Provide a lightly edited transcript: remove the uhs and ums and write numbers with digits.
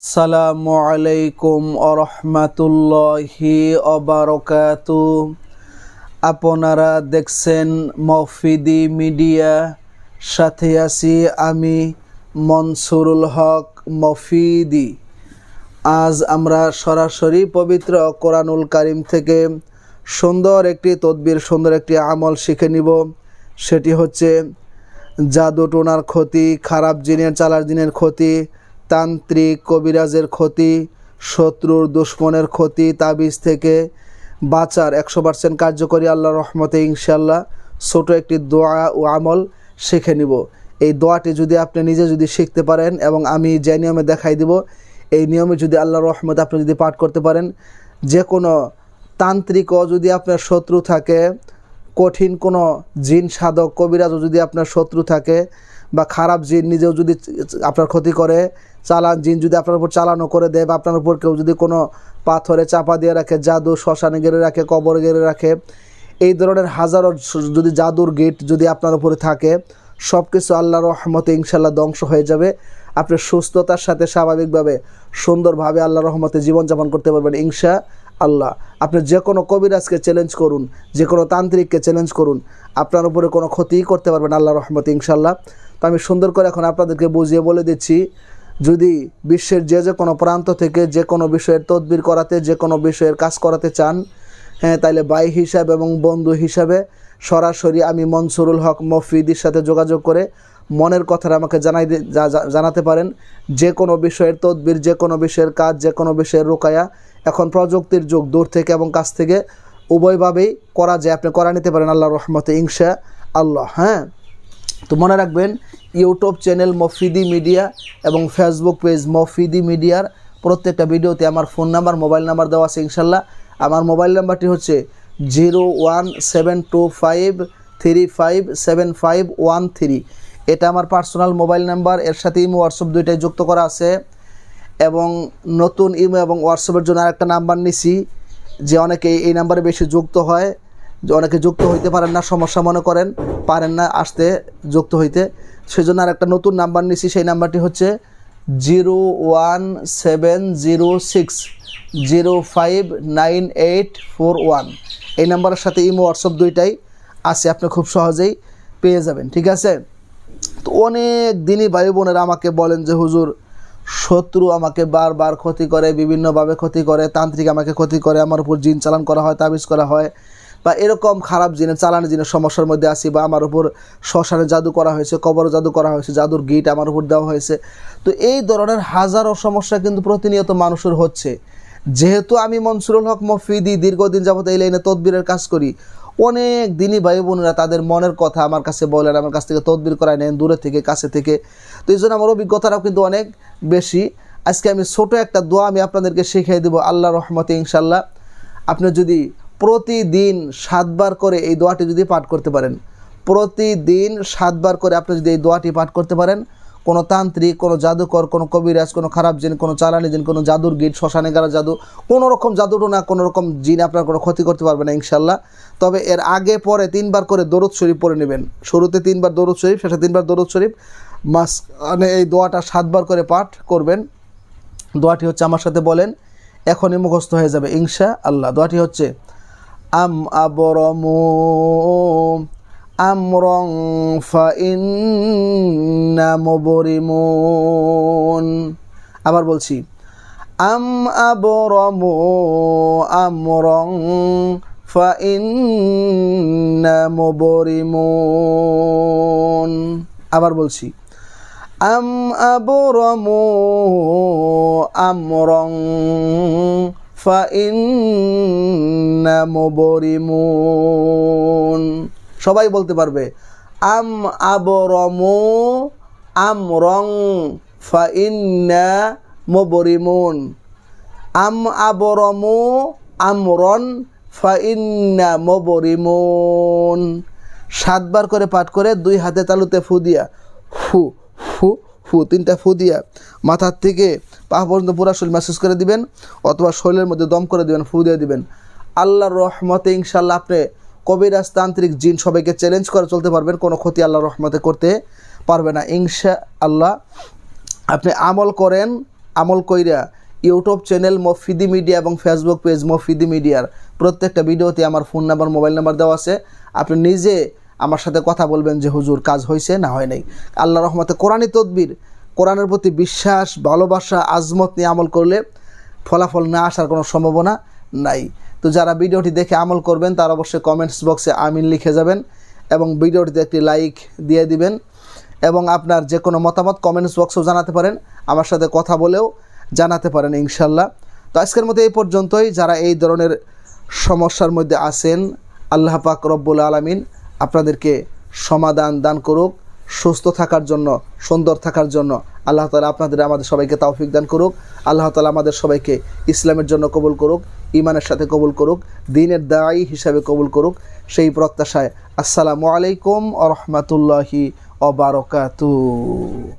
আসসালামু আলাইকুম আরহামাতুল্লাহি অবারকাতু। আপনারা দেখছেন মফিদি মিডিয়া, সাথে আছি আমি মনসুরুল হক মফিদি। আজ আমরা সরাসরি পবিত্র কোরআনুল কারিম থেকে সুন্দর একটি তদবির, সুন্দর একটি আমল শিখে নিব। সেটি হচ্ছে জাদু টোনার ক্ষতি, খারাপ জিনের, চালার জিনের ক্ষতি, তান্ত্রিক কবিরাজের ক্ষতি, শত্রুর দুশ্মনের ক্ষতি, তাবিজ থেকে বাঁচার 100% কার্যকরী আল্লাহর রহমতে ইনশাল্লাহ ছোট একটি দোয়া ও আমল শিখে নিব। এই দোয়াটি যদি আপনি নিজে যদি শিখতে পারেন এবং আমি যে নিয়মে দেখাই দিব, এই নিয়মে যদি আল্লাহর রহমতে আপনি যদি পাঠ করতে পারেন, যে কোনো তান্ত্রিকও যদি আপনার শত্রু থাকে, কঠিন কোনো জিন সাধক কবিরাজও যদি আপনার শত্রু থাকে, বা খারাপ জিন নিজেও যদি আপনার ক্ষতি করে, চালান জিন যদি আপনার উপর চালানো করে দেয়, বা আপনার উপর কেউ যদি কোনো পাথরে চাপা দিয়ে রাখে, জাদু শ্মশানে গেড়ে রাখে, কবর গেড়ে রাখে, এই ধরনের হাজারো যদি জাদুর গিট যদি আপনার উপরে থাকে, সব কিছু আল্লাহর রহমতে ইনশাল্লাহ ধ্বংস হয়ে যাবে। আপনি সুস্থতার সাথে স্বাভাবিকভাবে সুন্দরভাবে আল্লাহর রহমতে জীবনযাপন করতে পারবেন ইনশা আল্লাহ। আপনি যে কোনো কবিরাজকে চ্যালেঞ্জ করুন, যে কোনো তান্ত্রিককে চ্যালেঞ্জ করুন, আপনার উপরে কোনো ক্ষতিই করতে পারবেন আল্লাহর রহমতে ইনশাল্লাহ। তো আমি সুন্দর করে এখন আপনাদেরকে বুঝিয়ে বলে দিচ্ছি। যদি বিশ্বের যে কোনো প্রান্ত থেকে যে কোনো বিষয়ের তদবির করাতে, যে কোনো বিষয়ের কাজ করাতে চান, তাইলে ভাই হিসাবে এবং বন্ধু হিসাবে সরাসরি আমি মনসুরুল হক মফিদির সাথে যোগাযোগ করে মনের কথাটা আমাকে জানাতে পারেন। যে কোনো বিষয়ের তদবির, যে কোনো বিষয়ের কাজ, যে কোনো বিষয়ের রোকায়া, এখন প্রযুক্তির যুগ, দূর থেকে এবং কাছ থেকে উভয়ভাবেই করা যায়। আপনি করা নিতে পারেন আল্লাহর রহমতে ইনশা আল্লাহ। তো মনে রাখবেন, ইউটিউব চ্যানেল মফিদি মিডিয়া এবং ফেসবুক পেজ মফিদি মিডিয়ার প্রত্যেকটা ভিডিওতে আমার ফোন নাম্বার, মোবাইল নাম্বার দেওয়া আছে ইনশাল্লাহ। আমার মোবাইল নাম্বারটি হচ্ছে 01725357513। এটা আমার পার্সোনাল মোবাইল নাম্বার। এর সাথে ইমো, হোয়াটসঅ্যাপ দুইটাই যুক্ত করা আছে। এবং নতুন ইমো এবং হোয়াটসঅ্যাপের জন্য আরেকটা নাম্বার নিছি, যে অনেকে এই নাম্বারে বেশি যুক্ত হয়, যে অনেকে যুক্ত হইতে পারেন না, সমস্যা মনে করেন, পারেন না আসতে যুক্ত হইতে, সেজন্য আর একটা নতুন নাম্বার নিছি। সেই নাম্বারটি হচ্ছে 01706059841। এই নাম্বারের সাথে ইমো, হোয়াটসঅ্যাপ দুইটাই আছে, আপনি খুব সহজেই পেয়ে যাবেন। ঠিক আছে? তো অনেক দিনই ভাই বোনেরা আমাকে বলেন যে হুজুর, শত্রু আমাকে বারবার ক্ষতি করে, বিভিন্নভাবে ক্ষতি করে, তান্ত্রিক আমাকে ক্ষতি করে, আমার উপর জিন চালান করা হয়, তাবিজ করা হয়, বা এরকম খারাপ জিনের, চালানি জিনের সমস্যার মধ্যে আসি, বা আমার উপর শ্মশানে জাদু করা হয়েছে, কবর জাদু করা হয়েছে, জাদুর গিট আমার উপর দেওয়া হয়েছে। তো এই ধরনের হাজারো সমস্যা কিন্তু প্রতিনিয়ত মানুষের হচ্ছে। যেহেতু আমি মনসুরুল হক মফিদি দীর্ঘদিন যাবত এই লাইনে তদবিরের কাজ করি, অনেক দিনই ভাই বোনেরা তাদের মনের কথা আমার কাছে বলেন, আমার কাছ থেকে তদবির করায় নেন, দূরে থেকে কাছে থেকে। তো এই জন্য আমার অভিজ্ঞতাটাও কিন্তু অনেক বেশি। আজকে আমি ছোটো একটা দোয়া আমি আপনাদেরকে শিখিয়ে দেবো আল্লাহর রহমতে ইনশাল্লাহ। আপনি যদি প্রতিদিন 7 বার করে এই দোয়াটি যদি পাঠ করতে পারেন, প্রতিদিন 7 বার করে আপনি যদি এই দোয়াটি পাঠ করতে পারেন, কোনো তান্ত্রিক, কোনো জাদুকর, কোনো কবিরাজ, কোনো খারাপ জিন, কোনো চালানি জিন, কোনো জাদুর গিট, শ্মশানে গাড়া জাদু, কোনো রকম জাদুটো না, কোনো রকম জিন আপনার কোনো ক্ষতি করতে পারবে না ইনশাল্লাহ। তবে এর আগে পরে 3 বার করে দরুদ শরীফ পড়ে নেবেন। শুরুতে 3 বার দরুদ শরীফ, শেষে 3 বার দরুদ শরীফ, মানে এই দোয়াটা 7 বার করে পাঠ করবেন। দোয়াটি হচ্ছে, আমার সাথে বলেন, এখনই মুখস্থ হয়ে যাবে ইনশা আল্লাহ। দোয়াটি হচ্ছে আম আবরমু আমরং ফাইন্না মুবরিমুন। আবার বলছি, আম আবরমু আমরং ফাইন্না মুবরিমুন। আবার বলছি, আম আবরমু আমরং ফাইন্না মুবরিমুন। সবাই বলতে পারবে, আম আবরমু আমরং ফাইন্না মুবরিমুন। আম আবরমু আমরন ফাইন্না মুবরিমুন। 7 বার করে পাঠ করে 2 হাতে তালুতে ফু দিয়া, ফু ফু ফু, 3টা ফু দিয়া মাথার থেকে পা পর্যন্ত পুরা শরীর ম্যাসেজ করে দিবেন, অথবা শরীরের মধ্যে দম করে দিবেন, ফু দিয়ে দিবেন। আল্লাহর রহমতে ইনশাল্লাহ আপনি কবিরাজ, তান্ত্রিক, জিন সবাইকে চ্যালেঞ্জ করে চলতে পারবেন, কোনো ক্ষতি আল্লাহর রহমতে করতে পারবে না ইনশাআল্লাহ। আপনি আমল করেন, আমল কইরা ইউটিউব চ্যানেল মফিদি মিডিয়া এবং ফেসবুক পেজ মফিদি মিডিয়ার প্রত্যেকটা ভিডিওতে আমার ফোন নাম্বার মোবাইল নাম্বার দেওয়া আছে। আপনি নিজে আমার সাথে কথা বলবেন যে হুজুর কাজ হয়েছে না হয় নাই। আল্লাহ রহমতে কোরআনী তদবির, কোরআনের প্রতি বিশ্বাস, ভালোবাসা, আজমত নিয়ে আমল করলে ফলাফল না আসার কোনো সম্ভাবনা নাই। তো যারা ভিডিওটি দেখে আমল করবেন তারা অবশ্যই কমেন্টস বক্সে আমিন লিখে যাবেন এবং ভিডিওটিতে একটি লাইক দিয়ে দিবেন এবং আপনার যে কোনো মতামত কমেন্টস বক্সেও জানাতে পারেন, আমার সাথে কথা বলেও জানাতে পারেন ইনশাল্লাহ। তো আজকের মতো এই পর্যন্তই। যারা এই ধরনের সমস্যার মধ্যে আছেন, আল্লাহ পাক রব্বুল আলামিন আপনাদেরকে সমাধান দান করুক, সুস্থ থাকার জন্য, সুন্দর থাকার জন্য আল্লাহ তাআলা আমাদের সবাইকে তৌফিক দান করুক। আল্লাহ তাআলা আমাদের সবাইকে ইসলামের জন্য কবুল করুক, ঈমানের সাথে কবুল করুক, দ্বীনের দায়ী হিসাবে কবুল করুক, সেই প্রত্যাশায় আসসালামু আলাইকুম ওয়া রাহমাতুল্লাহি ওয়া বারাকাতুহু।